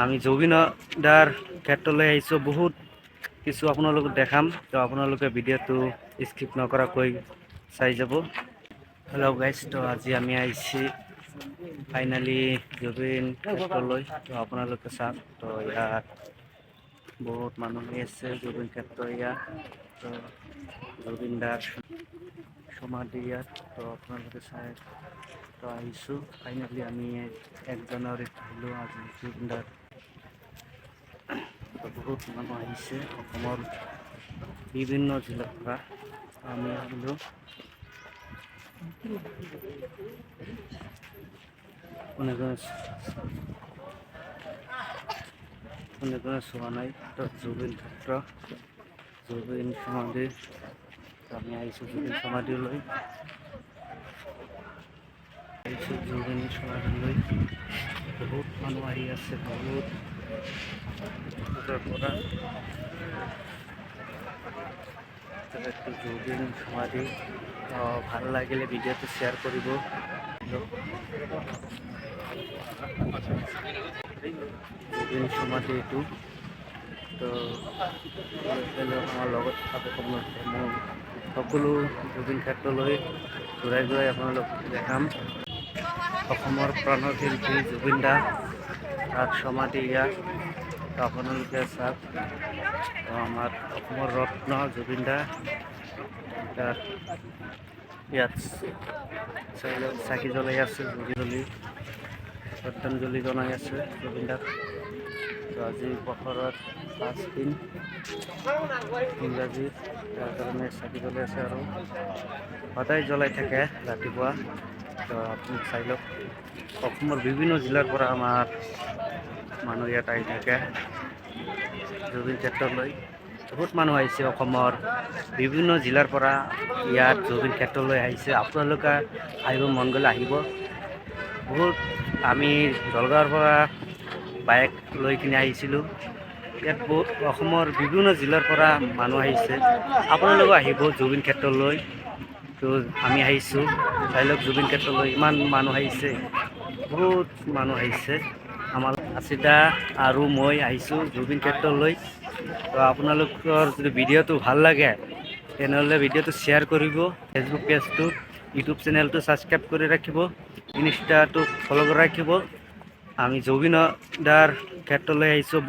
আমি জুবিনদাৰ ক্ষেত্ৰলৈ আহিছোঁ। বহুত কিছু আপোনালোকক দেখাম, তো আপোনালোকে ভিডিঅ'টো স্কিপ নকৰাকৈ চাই যাব। হেল্ল' গাইজ, তো আজি আমি আহিছি ফাইনেলি জুবিন ক্ষেত্ৰলৈ। তো আপোনালোকে চাওক, তো ইয়াত বহুত মানুহ আছে জুবিন ক্ষেত্ৰ ইয়াত। তো জুবিনদাৰ সমাধি ইয়াত, তো আপোনালোকে চাই তো আহিছোঁ। ফাইনেলি আমি 1 জানুৱাৰীত আহিলোঁ আজি জুবিনদাৰ। তো বহুত মানুহ আহিছে অসমৰ বিভিন্ন জিলাৰ পৰা। আমি আহিলোঁ। কোনে চোৱা নাই, তো জুবিন ক্ষেত্ৰ, জুবিন সমাধি। আমি আহিছোঁ জুবিন সমাধিলৈ, জুবিন সমাধিলৈ। বহুত মানুহ আহি আছে, বহুত পৰা। একটু জুবিন সমাধি ভাল লাগিলে ভিডিঅ'টো শ্বেয়াৰ কৰিব। জুবিন সমাধি এইটো, তো আমাৰ লগত সকলো জুবিন ক্ষেত্ৰলৈ ঘূৰাই ঘূৰাই আপোনালোক দেখাম। অসমৰ প্ৰাণৰ শিল্পী জুবিন দা, তাত সমাধি ইয়াত। তো আপোনালোকে চাওক, তো আমাৰ অসমৰ ৰত্ন জুবিন দা তাত ইয়াত চাকি জ্বলাই আছে, শ্ৰদ্ধাঞ্জলি জনাই আছে জুবিন দাক। তো আজি বছৰত 5 দিন ইংৰাজী, তাৰ কাৰণে চাকি জ্বলাই আছে আৰু সদায় জ্বলাই থাকে ৰাতিপুৱা। তো আপুনি চাই লওক, অসমৰ বিভিন্ন জিলাৰ পৰা আমাৰ মানুহ ইয়াত আহি থাকে জুবিন ক্ষেত্ৰলৈ। বহুত মানুহ আহিছে অসমৰ বিভিন্ন জিলাৰ পৰা ইয়াত জুবিন ক্ষেত্ৰলৈ আহিছে। আপোনালোকে আহিব মন গ'লে আহিব। বহুত আমি জলগাঁৱৰ পৰা বাইক লৈ কিনে আহিছিলোঁ। ইয়াত বহুত অসমৰ বিভিন্ন জিলাৰ পৰা মানুহ আহিছে। আপোনালোকে আহিব জুবিন ক্ষেত্ৰলৈ। তো আমি আহিছোঁ, চাই লওক জুবিন ক্ষেত্ৰলৈ ইমান মানুহ আহিছে, বহুত মানুহ আহিছে। আমাৰ আছিদা আৰু মই আহিছোঁ জুবিন ক্ষেত্ৰলৈ। তো আপোনালোকৰ যদি ভিডিঅ'টো ভাল লাগে তেনেহ'লে ভিডিঅ'টো শ্বেয়াৰ কৰিব, ফেচবুক পেজটো, ইউটিউব চেনেলটো ছাবস্ক্ৰাইব কৰি ৰাখিব, ইনষ্টাটো ফ'ল' কৰি ৰাখিব। আমি জুবিনদাৰ ক্ষেত্ৰলৈ আহিছোঁ।